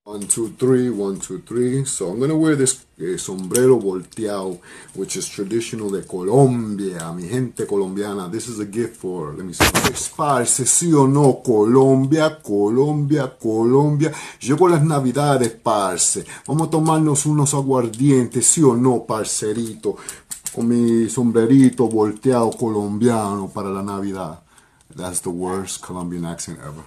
1, 2, 3, 1, 2, 3. So I'm gonna wear this sombrero volteado, which is traditional de Colombia, mi gente colombiana. This is a gift for, let me see, parce, sí o no, Colombia, Colombia, Colombia. Llegó las Navidades, parce. Vamos a tomarnos unos aguardientes, sí o no, parcerito, con mi sombrerito volteado colombiano para la Navidad. That's the worst Colombian accent ever.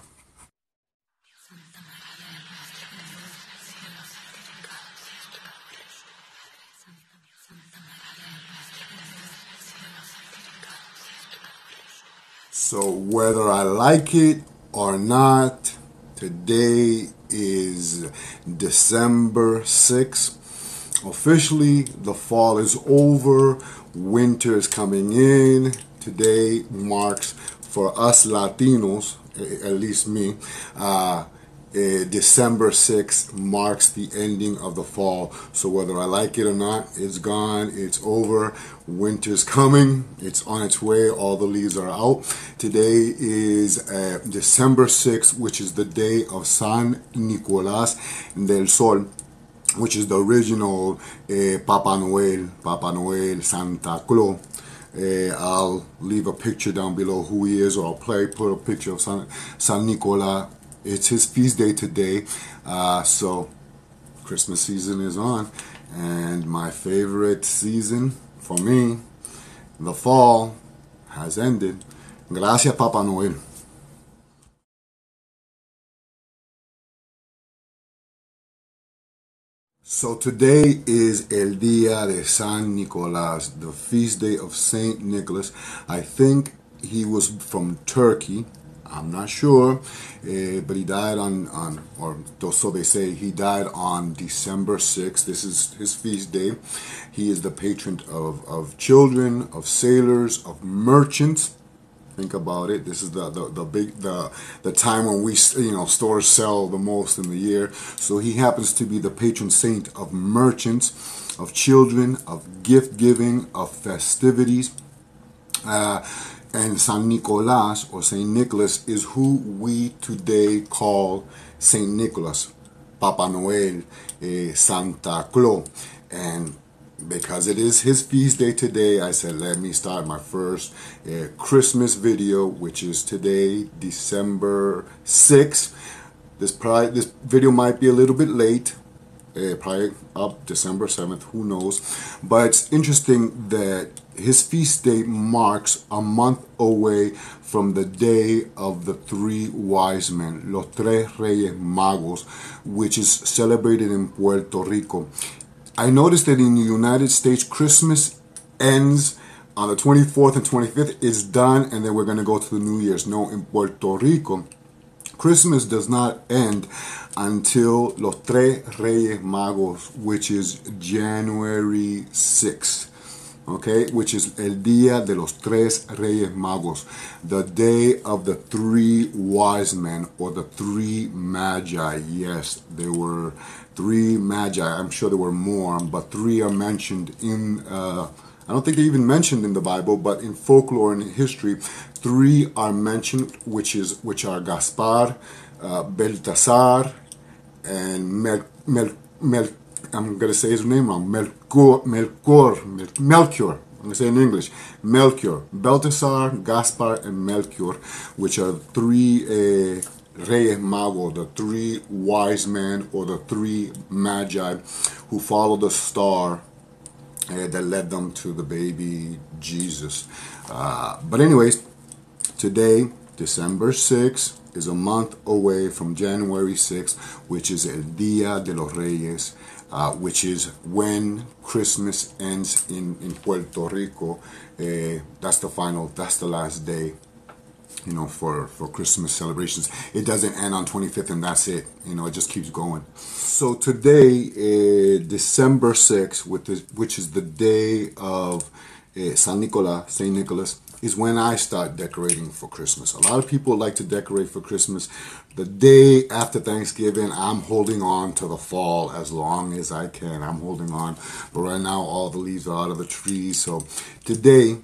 So whether I like it or not, today is December 6th. Officially, the fall is over. Winter is coming in. Today marks, for us Latinos, at least me, December 6th marks the ending of the fall. So whether I like it or not, it's gone, it's over. Winter's coming, it's on its way, all the leaves are out. Today is December 6th, which is the day of San Nicolás del Sol, which is the original Papa Noel, Santa Claus. I'll leave a picture down below who he is, or I'll put a picture of San Nicolás. It's his feast day today, so Christmas season is on, and my favorite season for me, the fall, has ended. Gracias, Papa Noel. So today is El Día de San Nicolás, the feast day of Saint Nicholas. I think he was from Turkey. I'm not sure, but he died or so they say, he died on December 6th. This is his feast day. He is the patron of children, of sailors, of merchants. Think about it. This is the time when we, stores sell the most in the year. So he happens to be the patron saint of merchants, of children, of gift giving, of festivities. And San Nicolás, or Saint Nicholas, is who we today call Saint Nicholas, Papa Noel, Santa Claus. And because it is his feast day today, I said, let me start my first Christmas video, which is today, December 6th. This video might be a little bit late. Probably up December 7th, who knows. But it's interesting that his feast day marks a month away from the day of the three wise men, los tres Reyes Magos, which is celebrated in Puerto Rico. I noticed that in the United States, Christmas ends on the 24th and 25th. It's done, and then we're going to go to the New Year's. No, in Puerto Rico, Christmas does not end until Los Tres Reyes Magos, which is January 6th. Okay, which is El Día de los Tres Reyes Magos, the day of the three wise men, or the three magi. Yes, there were three magi. I'm sure there were more, but three are mentioned in, I don't think they even mentioned in the Bible, but in folklore and history, three are mentioned, which are Gaspar, Balthasar, and I'm going to say his name wrong, Melchior. I'm going to say it in English, Melchior, Balthasar, Gaspar, and Melchior, which are three Reyes Magos, the three wise men, or the three magi who followed the star that led them to the baby Jesus. But anyways, today, December 6th, is a month away from January 6th, which is El Día de los Reyes, which is when Christmas ends in Puerto Rico. That's the last day, for Christmas celebrations. It doesn't end on 25th and that's it. It just keeps going. So today, December 6th, which is the day of Saint Nicholas, is when I start decorating for Christmas. A lot of people like to decorate for Christmas. The day after Thanksgiving, I'm holding on to the fall as long as I can. I'm holding on. But right now, all the leaves are out of the trees. So today,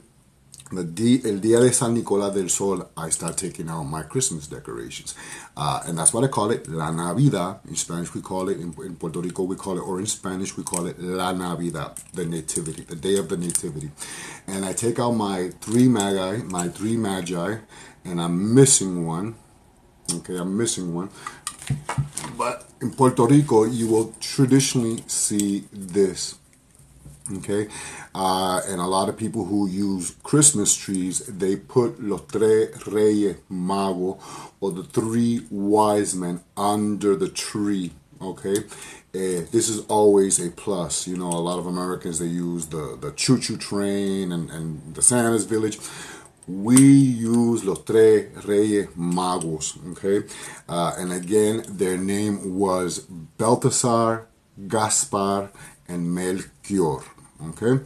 El Día de San Nicolás del Sol, I start taking out my Christmas decorations. And that's what I call it, La Navidad. In Spanish we call it, in Puerto Rico we call it, or in Spanish we call it La Navidad, the Nativity, the day of the Nativity. And I take out my Three Magi, and I'm missing one. Okay, I'm missing one. But in Puerto Rico, you will traditionally see this. Okay, and a lot of people who use Christmas trees, they put los tres Reyes Magos, or the three wise men, under the tree. Okay, this is always a plus. You know, a lot of Americans, they use the choo-choo train and the Santa's village. We use los tres Reyes Magos. Okay, and again, their name was Balthasar, Gaspar, and Melchior. Okay,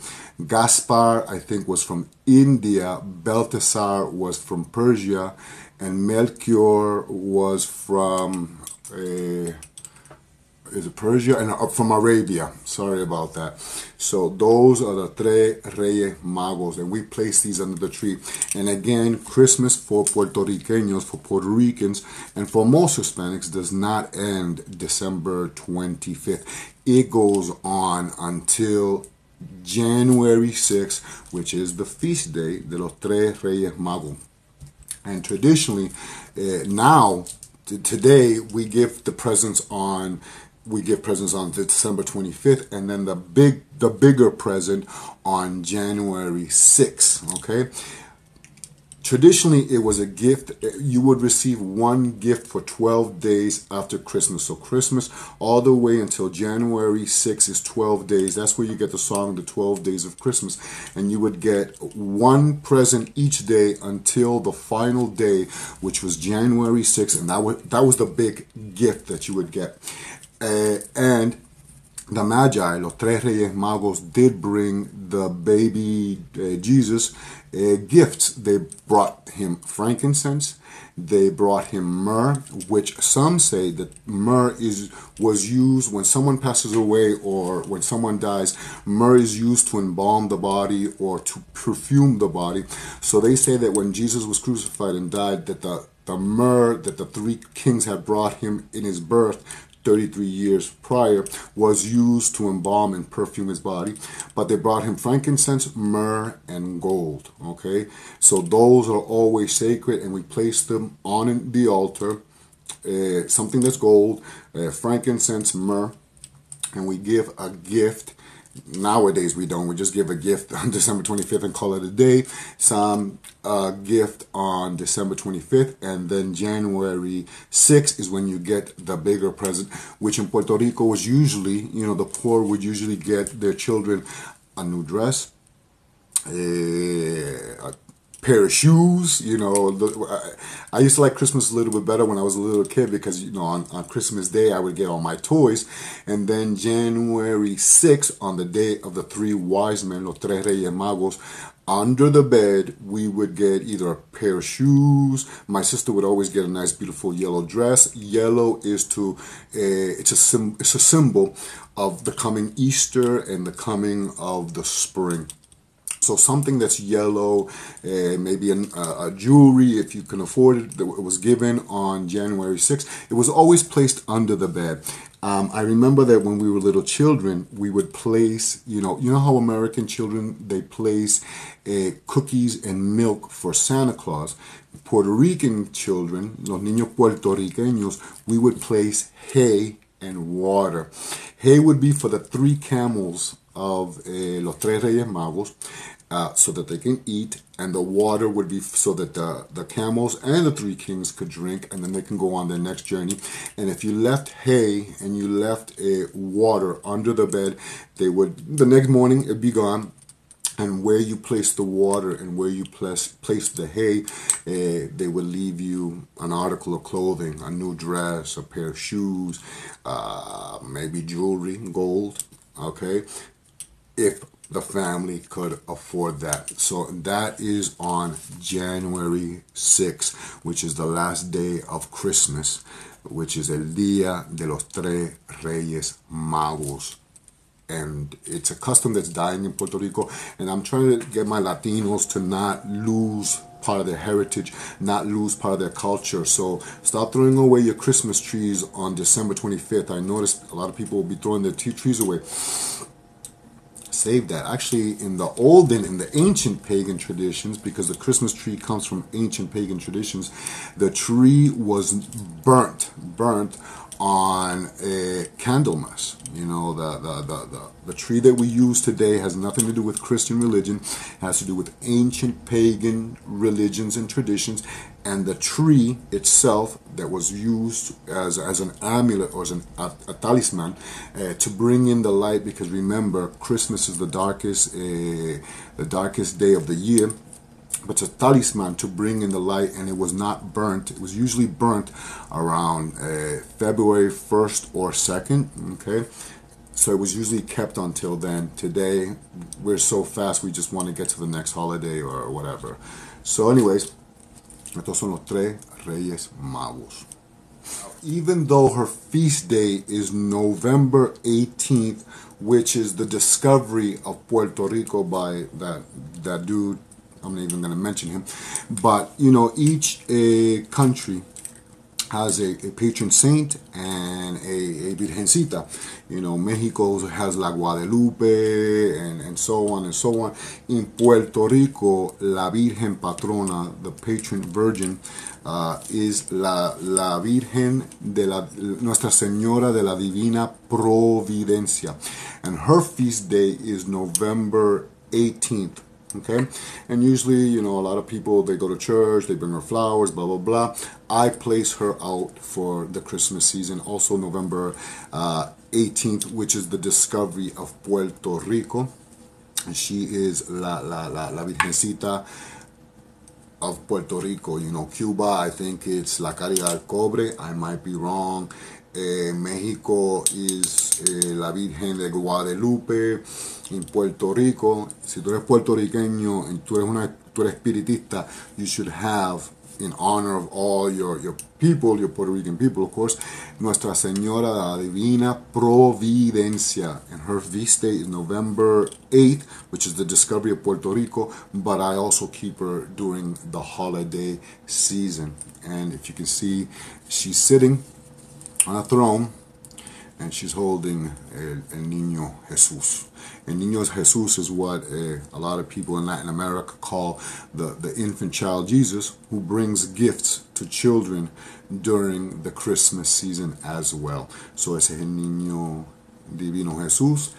Gaspar, I think, was from India. Balthasar was from Persia, and Melchior was from is it Persia, and from Arabia. Sorry about that. So those are the tres Reyes Magos, and we place these under the tree. And again, Christmas for Puerto Ricanos, for Puerto Ricans, and for most Hispanics does not end December 25th. It goes on until January 6th, which is the feast day de los tres Reyes Magos. And traditionally, today we give the presents on December 25th, and then the bigger present on January 6th. Okay. Traditionally, it was a gift. You would receive one gift for 12 days after Christmas. So Christmas all the way until January 6th is 12 days. That's where you get the song, The 12 Days of Christmas. And you would get one present each day until the final day, which was January 6th. And that was the big gift that you would get. And the Magi, los tres Reyes Magos, did bring the baby Jesus gifts. They brought him frankincense. They brought him myrrh, which some say that myrrh was used when someone passes away or when someone dies. Myrrh is used to embalm the body or to perfume the body. So they say that when Jesus was crucified and died, that the myrrh that the three kings had brought him in his birth 33 years prior was used to embalm and perfume his body. But they brought him frankincense, myrrh, and gold. Okay, so those are always sacred, and we place them on the altar. Something that's gold, frankincense, myrrh, and we give a gift. Nowadays we don't. We just give a gift on December 25th and call it a day. Some gift on December 25th, and then January 6th is when you get the bigger present, which in Puerto Rico was usually, the poor would usually get their children a new dress, a pair of shoes. I used to like Christmas a little bit better when I was a little kid because, on Christmas Day I would get all my toys. And then January 6th, on the day of the three wise men, los tres Reyes Magos, under the bed we would get either a pair of shoes. My sister would always get a nice beautiful yellow dress. Yellow is it's a symbol of the coming Easter and the coming of the spring. So something that's yellow, maybe a jewelry, if you can afford it, that was given on January 6th. It was always placed under the bed. I remember that when we were little children, we would place, you know how American children, they place cookies and milk for Santa Claus. Puerto Rican children, los niños puertorriqueños, we would place hay and water. Hay would be for the three camels of los tres Reyes Magos, so that they can eat, and the water would be so that the camels and the three kings could drink, and then they can go on their next journey. And if you left hay and you left water under the bed, the next morning it'd be gone. And where you place the water and where you place the hay, they would leave you an article of clothing, a new dress, a pair of shoes, maybe jewelry, gold, okay, if the family could afford that. So that is on January 6th, which is the last day of Christmas, which is el Día de los Tres Reyes Magos. and it's a custom that's dying in Puerto Rico, and I'm trying to get my Latinos to not lose part of their heritage, not lose part of their culture. So stop throwing away your Christmas trees on December 25th. I noticed a lot of people will be throwing their trees away. Save that. Actually, in the ancient pagan traditions, because the Christmas tree comes from ancient pagan traditions, the tree was burnt on a Candlemas. You know, the tree that we use today has nothing to do with Christian religion. It has to do with ancient pagan religions and traditions. And the tree itself that was used as an amulet or as a talisman to bring in the light, because remember, Christmas is the darkest day of the year. But it's a talisman to bring in the light, and it was not burnt. It was usually burnt around February 1st or 2nd, okay? So it was usually kept until then. Today, we're so fast, we just want to get to the next holiday or whatever. So anyways, estos son los tres Reyes Magos. Even though her feast day is November 18th, which is the discovery of Puerto Rico by that dude, I'm not even going to mention him, but you know, each country has a patron saint and a Virgencita. You know, Mexico has La Guadalupe and so on and so on. In Puerto Rico, la Virgen Patrona, the patron virgin, is la Virgen de Nuestra Señora de la Divina Providencia. And her feast day is November 18th. Okay, and usually, you know, a lot of people, they go to church, they bring her flowers, blah blah blah. I place her out for the Christmas season, also November 18th, which is the discovery of Puerto Rico, and she is la Virgencita of Puerto Rico. You know, Cuba, I think it's La Caridad del Cobre. I might be wrong. México is la Virgen de Guadalupe. In Puerto Rico, si tú eres puertorriqueño and tú eres espiritista, you should have, in honor of all your people, your Puerto Rican people, of course, Nuestra Señora de la Divina Providencia. And her feast day is November 8th, which is the discovery of Puerto Rico, but I also keep her during the holiday season. And if you can see, she's sitting on a throne, and she's holding El Niño Jesús. El Niño Jesús is what a lot of people in Latin America call the infant child Jesus, who brings gifts to children during the Christmas season as well. So ese es el Niño Divino Jesús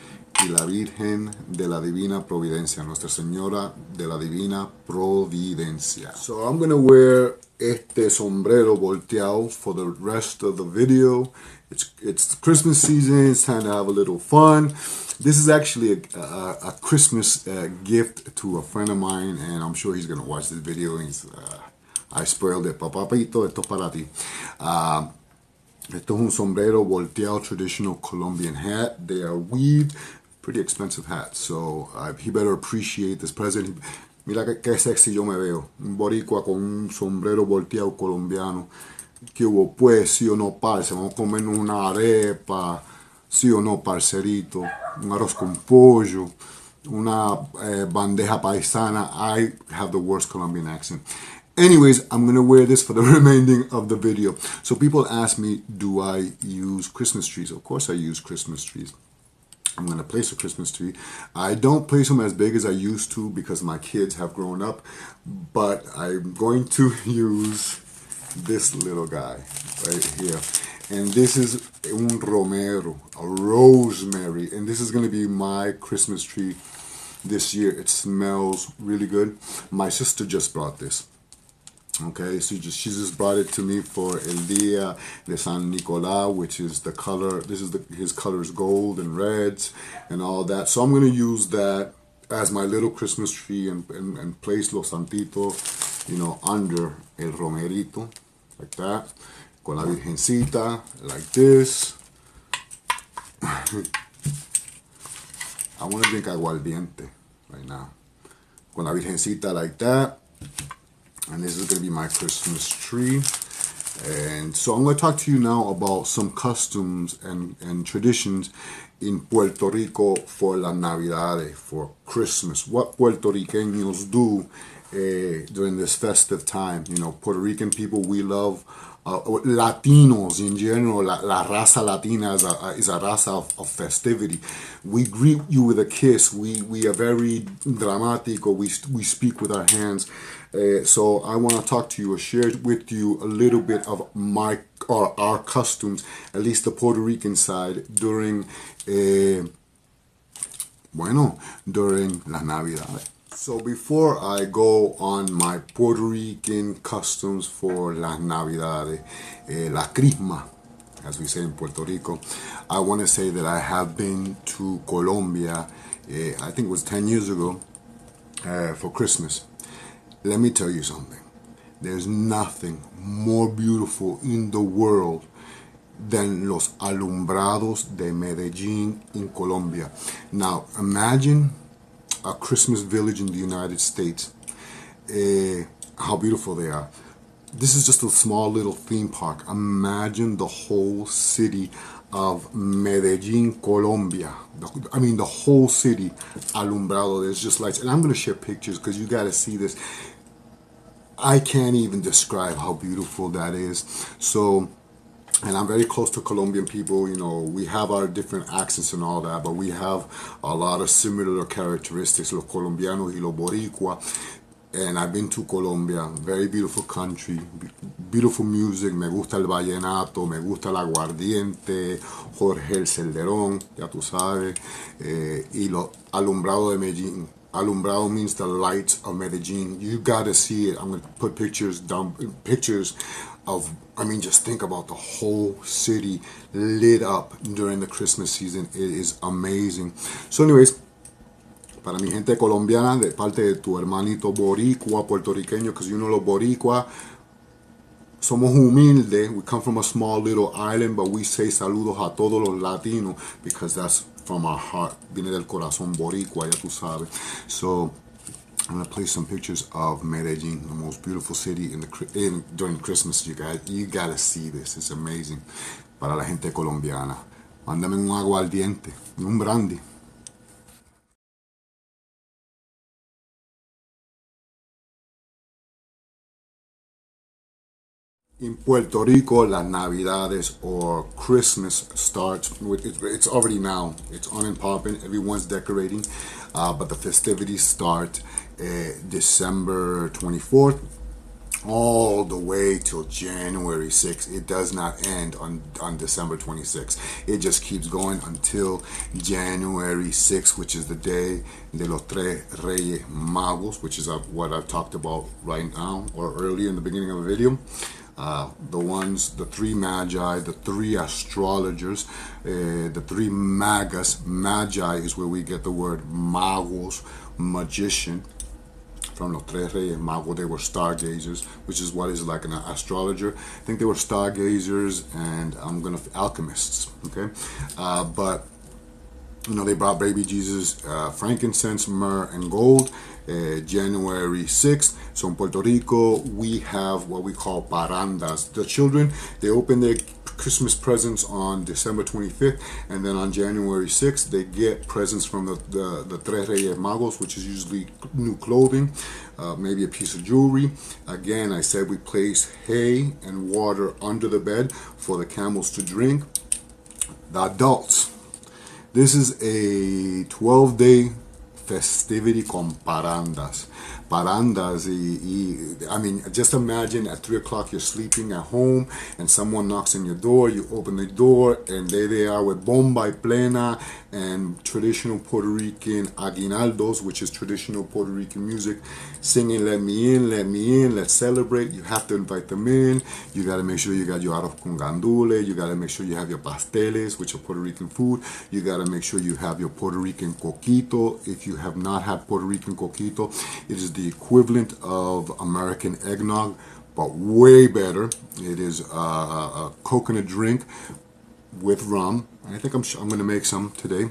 y la Virgen de la Divina Providencia, Nuestra Señora de la Divina Providencia. So I'm going to wear este sombrero volteado for the rest of the video. It's Christmas season. It's time to have a little fun. This is actually a Christmas gift to a friend of mine, and I'm sure he's going to watch this video. I spoiled it. Papapito, esto es para ti. Esto es un sombrero volteado, traditional Colombian hat. They are weaved, pretty expensive hats. So he better appreciate this present. Mira qué sexy yo me veo. Un boricua con un sombrero volteado colombiano. Que hubo pues, sí o no, parce, vamos a comernos una arepa, sí o no, parcerito, un arroz con pollo, una bandeja paisana. I have the worst Colombian accent. Anyways, I'm going to wear this for the remaining of the video. So people ask me, do I use Christmas trees? Of course I use Christmas trees. I'm going to place a Christmas tree. I don't place them as big as I used to because my kids have grown up, but I'm going to use this little guy right here, and this is un romero, a rosemary, and this is going to be my Christmas tree this year. It smells really good. My sister just brought this. Okay, so she just brought it to me for El Día de San Nicolás, which is the color. This is his colors, gold and reds and all that. So I'm going to use that as my little Christmas tree and place los santitos, you know, under el romerito, like that, con la virgencita, like this. I want to drink aguardiente right now. Con la virgencita like that. And this is going to be my Christmas tree. And so I'm going to talk to you now about some customs and traditions in Puerto Rico for la Navidades, for Christmas. What Puerto Ricanos do during this festive time. You know, Puerto Rican people, we love Latinos in general. La raza latina is a raza of festivity. We greet you with a kiss. We are very dramatic, or we speak with our hands. So I want to talk to you or share with you a little bit of our customs, at least the Puerto Rican side, during during la Navidad. So before I go on my Puerto Rican customs for la Navidad, la Crisma, as we say in Puerto Rico, I want to say that I have been to Colombia, I think it was 10 years ago, for Christmas. Let me tell you something. There's nothing more beautiful in the world than los alumbrados de Medellín in Colombia. Now, imagine a Christmas village in the United States. How beautiful they are. This is just a small little theme park. Imagine the whole city of Medellín, Colombia. I mean, the whole city alumbrado. There's just lights. And I'm going to share pictures because you got to see this. I can't even describe how beautiful that is. So, and I'm very close to Colombian people. You know, we have our different accents and all that, but we have a lot of similar characteristics, los colombianos y los boricua. And I've been to Colombia, very beautiful country, beautiful music. Me gusta el vallenato, me gusta el aguardiente, Jorge el Celderón, ya tú sabes, y lo alumbrado de Medellín. Alumbrado means the lights of Medellín. You gotta see it. I'm gonna put pictures of, I mean, just think about the whole city lit up during the Christmas season. It is amazing. So anyways, para mi gente colombiana, de parte de tu hermanito boricua, puertorriqueño, because you know los boricua, somos humildes. We come from a small little island, but we say saludos a todos los latinos because that's from our heart. Viene del corazón boricua, ya tú sabes. So I'm going to place some pictures of Medellín, the most beautiful city during Christmas. You got to see this. It's amazing. Para la gente colombiana. Mándame un aguardiente y un brandy. In Puerto Rico, las Navidades or Christmas starts with, it's already now. It's on and popping. Everyone's decorating. But the festivities start December 24th all the way till January 6th. It does not end on December 26th. It just keeps going until January 6th, which is the day de los Tres Reyes Magos, which is what I've talked about right now or earlier in the beginning of the video. The three Magi, the three astrologers, the three Magos. Magi is where we get the word Magos, magician. From los Tres Reyes Magos, they were stargazers, which is what is like an astrologer. I think they were stargazers and alchemists, okay? But, you know, they brought baby Jesus, frankincense, myrrh, and gold. January 6th. So in Puerto Rico, we have what we call parandas. The children, they open their Christmas presents on December 25th, and then on January 6th, they get presents from the Tres Reyes Magos, which is usually new clothing, maybe a piece of jewelry. Again, I said we place hay and water under the bed for the camels to drink. The adults, this is a 12-day festivity con parandas. Parandas, I mean, just imagine at 3 o'clock you're sleeping at home and someone knocks on your door, you open the door and there they are with bomba y plena and traditional Puerto Rican aguinaldos, which is traditional Puerto Rican music, singing let me in, let's celebrate. You have to invite them in. You got to make sure you got your arroz con gandule. You got to make sure you have your pasteles, which are Puerto Rican food. You got to make sure you have your Puerto Rican coquito. If you have not had Puerto Rican coquito, it is the equivalent of American eggnog, but way better. It is a coconut drink with rum. I think I'm going to make some today.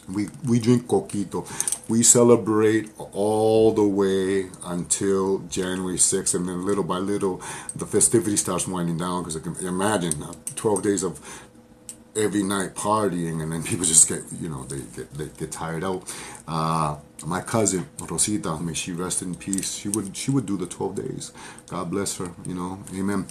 We drink coquito. We celebrate all the way until January 6th, and then little by little, the festivity starts winding down, because imagine 12 days of every night partying, and then people just get, they get tired out. My cousin Rosita, may she rest in peace, she would do the 12 days. God bless her, amen.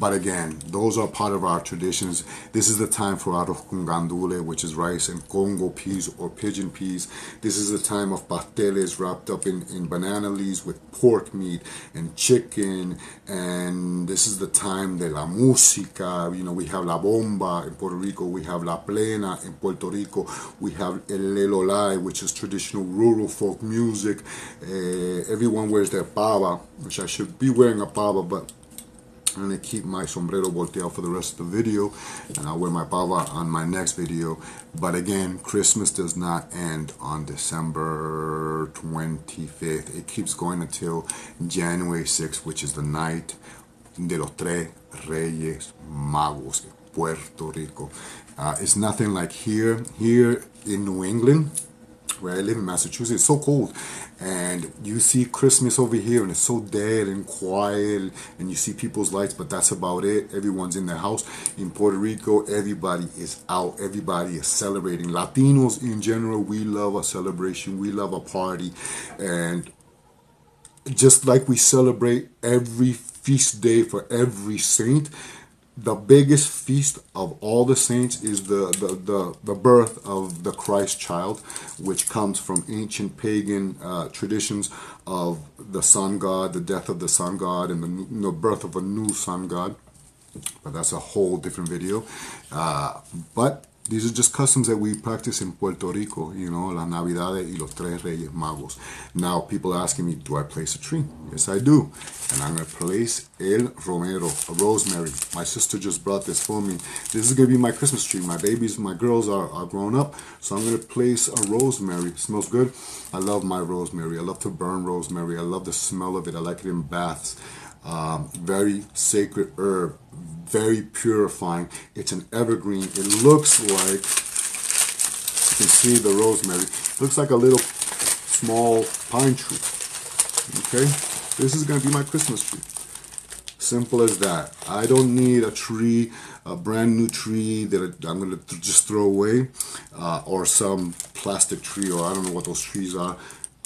But again, those are part of our traditions. This is the time for arroz con gandule, which is rice and congo peas or pigeon peas. This is the time of pasteles wrapped up in banana leaves with pork meat and chicken. And this is the time de la música. We have la bomba in Puerto Rico. We have la plena in Puerto Rico. We have el lelolai, which is traditional rural folk music. Everyone wears their pava, which I should be wearing a pava, but I'm going to keep my sombrero volteado for the rest of the video, and I'll wear my pava on my next video. But again, Christmas does not end on December 25th. It keeps going until January 6th, which is the night de los Tres Reyes Magos in Puerto Rico. It's nothing like here in New England, where I live in Massachusetts. It's so cold, and you see Christmas over here and it's so dead and quiet, and you see people's lights, but that's about it. Everyone's in their house. In Puerto Rico, everybody is out, everybody is celebrating. Latinos in general, we love a celebration, we love a party, and just like we celebrate every feast day for every saint, the biggest feast of all the saints is the birth of the Christ child, which comes from ancient pagan traditions of the sun god, the death of the sun god, and the birth of a new sun god. But that's a whole different video. But these are just customs that we practice in Puerto Rico, la Navidades y los Tres Reyes Magos. Now, people are asking me, do I place a tree? Yes, I do. And I'm going to place el romero, a rosemary. My sister just brought this for me. This is going to be my Christmas tree. My babies, my girls are grown up, so I'm going to place a rosemary. It smells good. I love my rosemary. I love to burn rosemary. I love the smell of it. I like it in baths. Very sacred herb, very purifying. It's an evergreen. It looks like, you can see the rosemary, it looks like a little small pine tree. Okay, this is going to be my Christmas tree. Simple as that. I don't need a tree, a brand new tree that I'm going to just throw away, or some plastic tree, or I don't know what those trees are.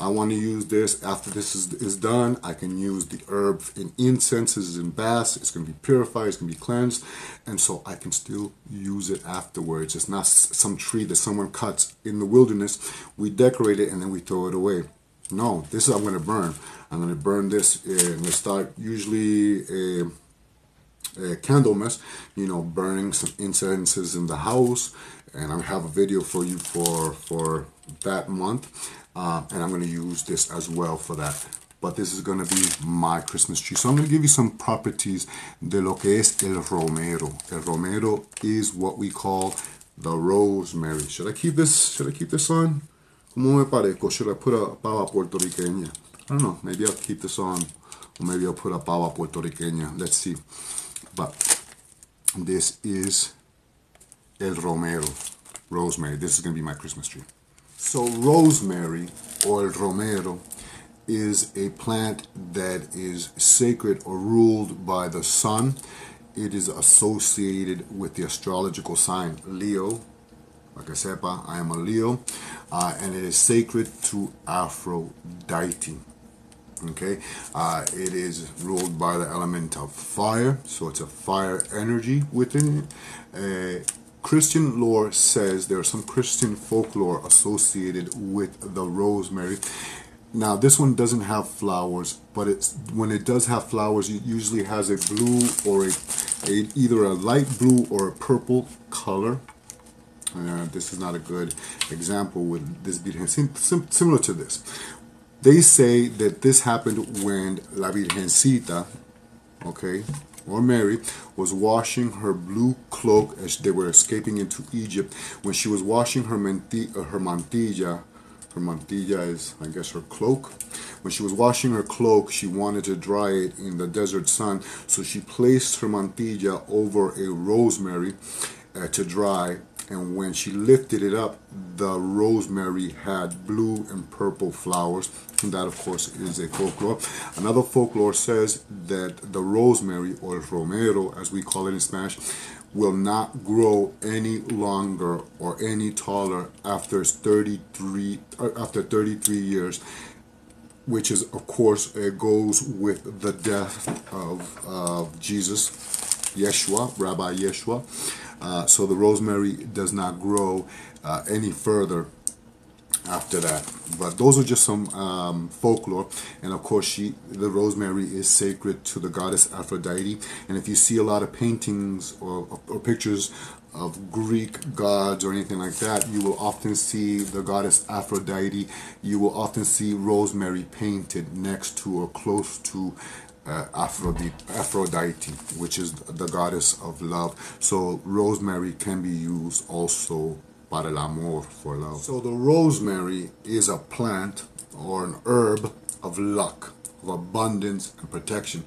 I want to use this. After this is done, I can use the herb in incenses and baths. It's going to be purified, it's going to be cleansed, and so I can still use it afterwards. It's not some tree that someone cuts in the wilderness. We decorate it and then we throw it away. No, this is I'm going to burn. I'm going to burn this, and we start usually a Candlemas, burning some incenses in the house, and I have a video for you for that month. And I'm going to use this as well for that. But this is going to be my Christmas tree. So I'm going to give you some properties de lo que es el romero. El romero is what we call the rosemary. Should I keep this? Should I keep this on? ¿Cómo me parezco? Should I put a pava puertorriqueña? I don't know. Maybe I'll keep this on, or maybe I'll put a pava puertorriqueña. Let's see. But this is el romero, rosemary. This is going to be my Christmas tree. So rosemary, or el romero, is a plant that is sacred or ruled by the sun. It is associated with the astrological sign Leo. Like I said, I am a Leo. And it is sacred to Aphrodite. Okay, it is ruled by the element of fire, so it's a fire energy within it. Christian lore says there's some Christian folklore associated with the rosemary. Now, this one doesn't have flowers, but when it does have flowers, it usually has a blue or either a light blue or a purple color. This is not a good example with this Virgen, similar to this. They say that this happened when La Virgencita, okay, or Mary, was washing her blue cloak as they were escaping into Egypt. When she was washing her mantilla is, I guess, her cloak. When she was washing her cloak, she wanted to dry it in the desert sun, so she placed her mantilla over a rosemary to dry, And when she lifted it up, the rosemary had blue and purple flowers. And that, of course, is a folklore. Another folklore says that the rosemary, or romero, as we call it in Spanish, will not grow any longer or any taller after 33 years, which is, of course, it goes with the death of Jesus, Yeshua, Rabbi Yeshua. So the rosemary does not grow any further after that. But those are just some folklore. And of course, the rosemary is sacred to the goddess Aphrodite. And if you see a lot of paintings or pictures of Greek gods or anything like that, you will often see the goddess Aphrodite. You will often see rosemary painted next to or close to Aphrodite, which is the goddess of love. So rosemary can be used also para el amor, for love. So the rosemary is a plant or an herb of luck, of abundance and protection.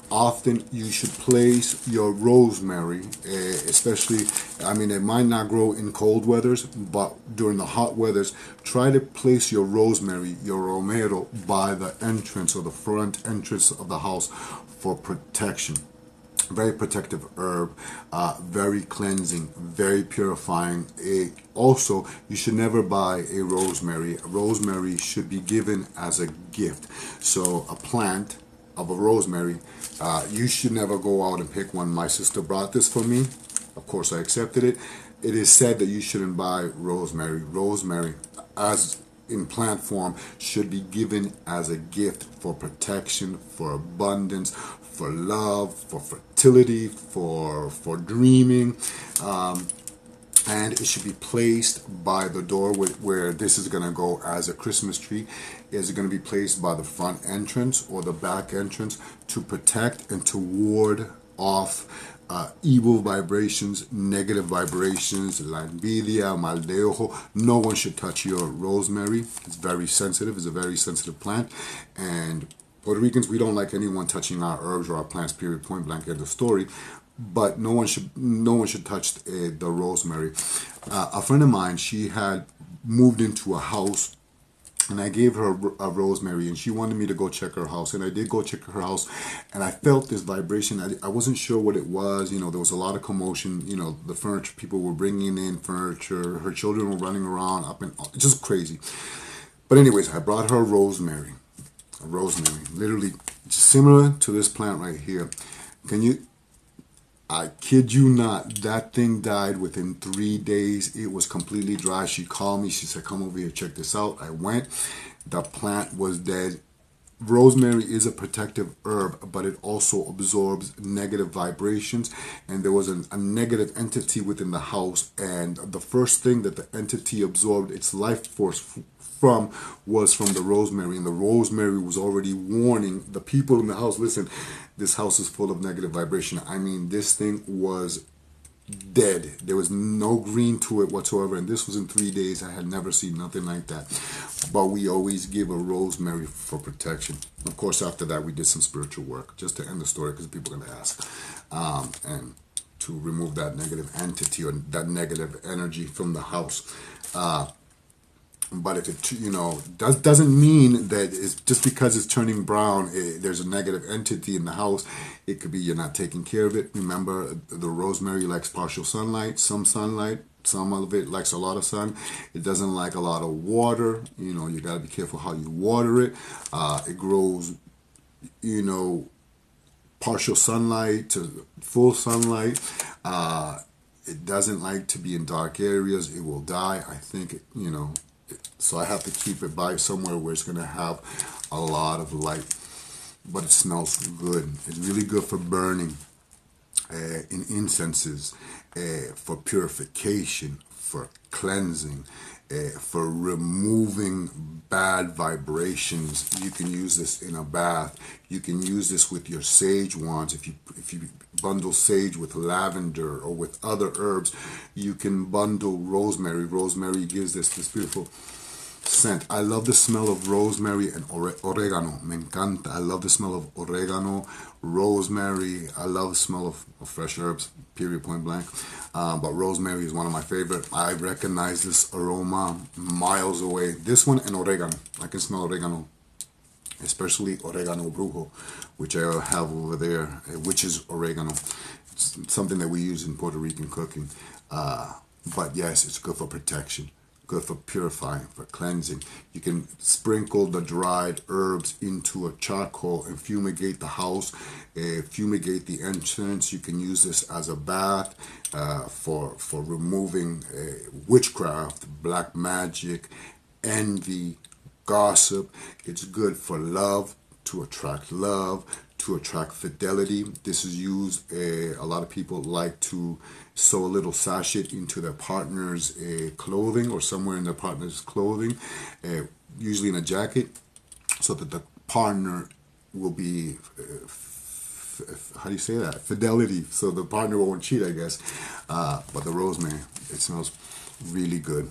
Often you should place your rosemary, especially, I mean, it might not grow in cold weathers, but during the hot weathers, try to place your rosemary, your romero, by the entrance or the front entrance of the house for protection. Very protective herb, very cleansing, very purifying. Also, you should never buy a rosemary. A rosemary should be given as a gift. So a plant of a rosemary, you should never go out and pick one. My sister brought this for me. Of course, I accepted it. It is said that you shouldn't buy rosemary. Rosemary, as in plant form, should be given as a gift for protection, for abundance, for love, for fertility, for dreaming. And it should be placed by the door where this is going to go as a Christmas tree. Is it going to be placed by the front entrance or the back entrance to protect and to ward off evil vibrations, negative vibrations, la envidia, mal de ojo. No one should touch your rosemary. It's very sensitive. It's a very sensitive plant. And Puerto Ricans, we don't like anyone touching our herbs or our plants, period, point blank, end of story. But no one should touch the rosemary. A friend of mine, she had moved into a house, and I gave her a rosemary, and she wanted me to go check her house, and I did go check her house, and I felt this vibration. I wasn't sure what it was. You know, there was a lot of commotion. You know, the furniture, people were bringing in furniture. Her children were running around up and just crazy. But anyways, I brought her rosemary, literally similar to this plant right here. I kid you not, that thing died within 3 days. It was completely dry. She called me. She said, come over here, check this out. I went. The plant was dead. Rosemary is a protective herb, but it also absorbs negative vibrations. And there was a negative entity within the house. And the first thing that the entity absorbed its life force was from the rosemary. And the rosemary was already warning the people in the house, listen, this house is full of negative vibration. I mean, this thing was dead. There was no green to it whatsoever. And this was in 3 days. I had never seen nothing like that. But we always give a rosemary for protection. Of course, after that, we did some spiritual work just to end the story, because people are going to ask. And to remove that negative entity or that negative energy from the house. But if it, you know, doesn't mean that it's just because it's turning brown, there's a negative entity in the house. It could be you're not taking care of it. Remember, the rosemary likes partial sunlight, some sunlight. Some of it likes a lot of sun. It doesn't like a lot of water. You know, you got to be careful how you water it. It grows, you know, partial sunlight to full sunlight. It doesn't like to be in dark areas. It will die. I think, you know, so I have to keep it by somewhere where it's going to have a lot of light. But it smells good. It's really good for burning in incenses, for purification, for cleansing, for removing bad vibrations. You can use this in a bath. You can use this with your sage wands. If you bundle sage with lavender or with other herbs, you can bundle rosemary. Rosemary gives this beautiful scent. I love the smell of rosemary and oregano. Me encanta. I love the smell of oregano, rosemary. I love the smell of fresh herbs, period, point blank. But rosemary is one of my favorite. I recognize this aroma miles away. This one and oregano. I can smell oregano, especially oregano brujo, which I have over there, which is oregano. It's something that we use in Puerto Rican cooking. But yes, it's good for protection, good for purifying, for cleansing. You can sprinkle the dried herbs into a charcoal and fumigate the house, fumigate the entrance. You can use this as a bath for removing witchcraft, black magic, envy, gossip. It's good for love, to attract love, to attract fidelity. This is used, a lot of people like to sew a little sachet into their partner's clothing, or somewhere in their partner's clothing, usually in a jacket, so that the partner will be, how do you say that? Fidelity, so the partner won't cheat, I guess. But the rosemary, it smells really good.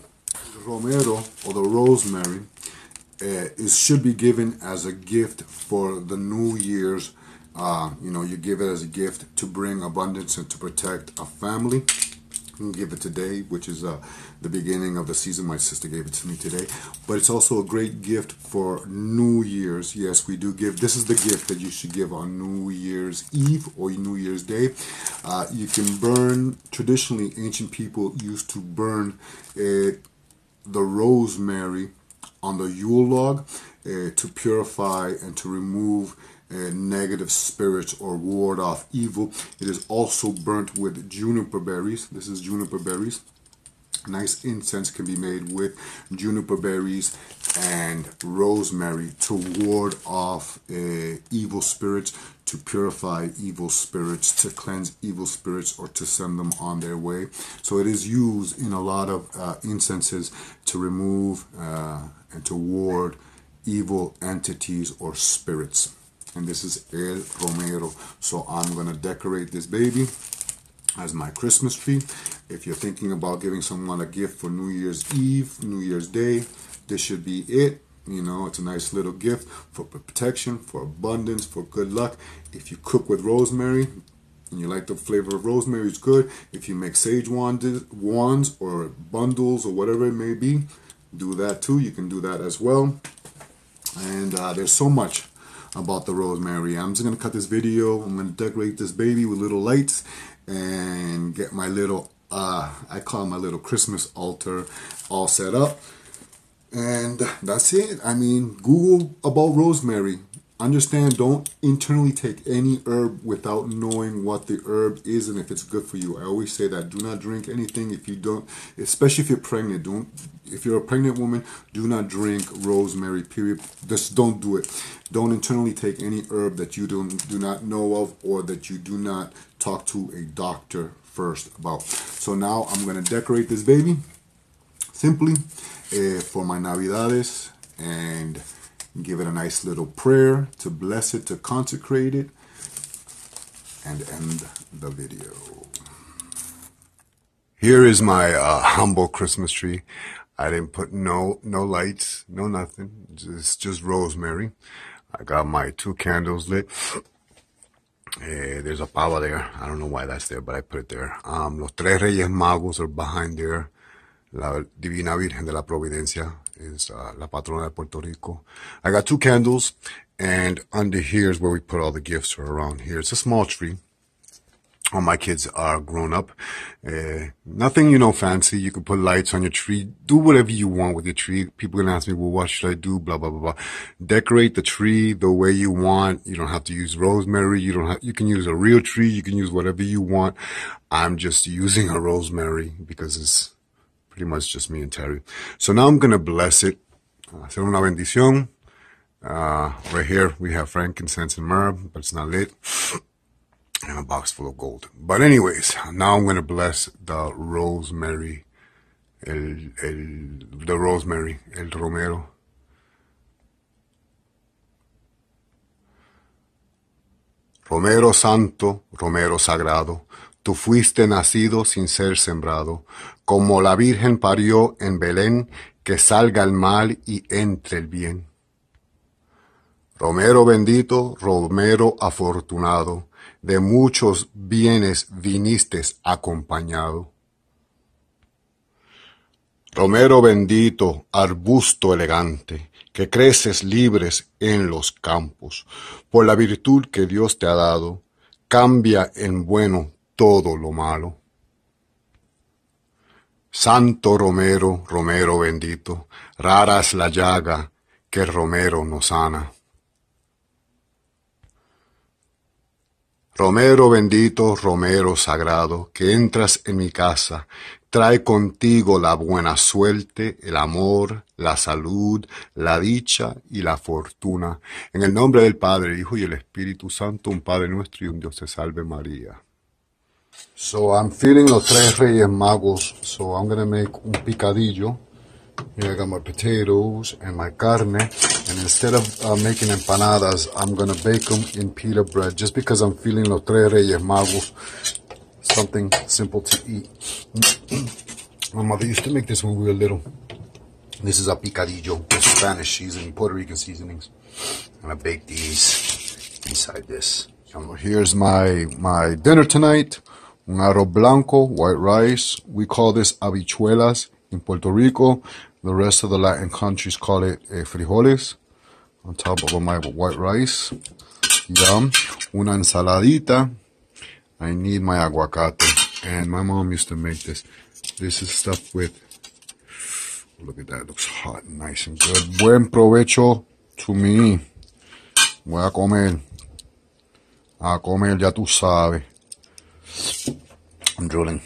The romero, or the rosemary, should be given as a gift for the New Year's. You give it as a gift to bring abundance and to protect a family. You can give it today, which is the beginning of the season. My sister gave it to me today. But it's also a great gift for New Year's. Yes, we do give. This is the gift that you should give on New Year's Eve or New Year's Day. You can burn, traditionally, ancient people used to burn the rosemary on the Yule log to purify and to remove negative spirits or ward off evil. It is also burnt with juniper berries. This is juniper berries. Nice incense can be made with juniper berries and rosemary to ward off evil spirits, to purify evil spirits, to cleanse evil spirits, or to send them on their way. So it is used in a lot of incenses to remove and to ward evil entities or spirits. And this is El Romero. So I'm going to decorate this baby as my Christmas tree. If you're thinking about giving someone a gift for New Year's Eve, New Year's Day, this should be it. You know, it's a nice little gift for protection, for abundance, for good luck. If you cook with rosemary and you like the flavor of rosemary, it's good. If you make sage wands or bundles or whatever it may be, do that too. You can do that as well. And there's so much about the rosemary. I'm just going to cut this video. I'm going to decorate this baby with little lights and get my little, I call it my little Christmas altar all set up. And that's it. I mean, Google about rosemary. Understand, don't internally take any herb without knowing what the herb is and if it's good for you. I always say that. Do not drink anything if you don't, especially if you're pregnant. If you're a pregnant woman, do not drink rosemary, period. Just don't do it. Don't internally take any herb that you do not know of, or that you do not talk to a doctor first about. So now I'm going to decorate this baby simply for my Navidades, and give it a nice little prayer to bless it, to consecrate it, and end the video. Here is my humble Christmas tree. I didn't put no lights, no nothing, just rosemary. I got my 2 candles lit. There's a pava there. I don't know why that's there, but I put it there. Los tres Reyes Magos are behind there. La Divina Virgen de la Providencia is la patrona de Puerto Rico. I got 2 candles, and under here is where we put all the gifts, or around here. It's a small tree. All my kids are grown up. Nothing, fancy. You can put lights on your tree. Do whatever you want with your tree. People can ask me, well, what should I do? Blah, blah, blah, blah. Decorate the tree the way you want. You don't have to use rosemary. You can use a real tree. You can use whatever you want. I'm just using a rosemary because it's pretty much just me and Terry. So now I'm going to bless it. Hacer una bendición. Right here we have frankincense and myrrh, but it's not lit. And a box full of gold. But anyways, now I'm going to bless the rosemary. The rosemary. El romero. Romero santo, romero sagrado. Tú fuiste nacido sin ser sembrado, como la Virgen parió en Belén, que salga el mal y entre el bien. Romero bendito, romero afortunado, de muchos bienes viniste acompañado. Romero bendito, arbusto elegante, que creces libres en los campos, por la virtud que Dios te ha dado, cambia en bueno todo lo malo. Santo Romero, romero bendito, rara es la llaga que el romero no sana. Romero bendito, romero sagrado, que entras en mi casa, trae contigo la buena suerte, el amor, la salud, la dicha y la fortuna. En el nombre del Padre, Hijo y el Espíritu Santo, un Padre nuestro y un Dios te salve María. So I'm feeding los tres Reyes Magos, so I'm going to make un picadillo. Here I got my potatoes and my carne, and instead of making empanadas, I'm going to bake them in pita bread, just because I'm feeling los tres Reyes Magos, something simple to eat. My mother used to make this when we were little. This is a picadillo, Spanish seasoning, Puerto Rican seasonings. I'm going to bake these inside this. So here's my dinner tonight. Un arroz blanco, white rice. We call this habichuelas in Puerto Rico. The rest of the Latin countries call it frijoles. On top of my white rice. Yum. Una ensaladita. I need my aguacate. And my mom used to make this. This is stuffed with, look at that, it looks hot and nice and good. Buen provecho to me. Voy a comer. A comer, ya tú sabes. I'm drooling.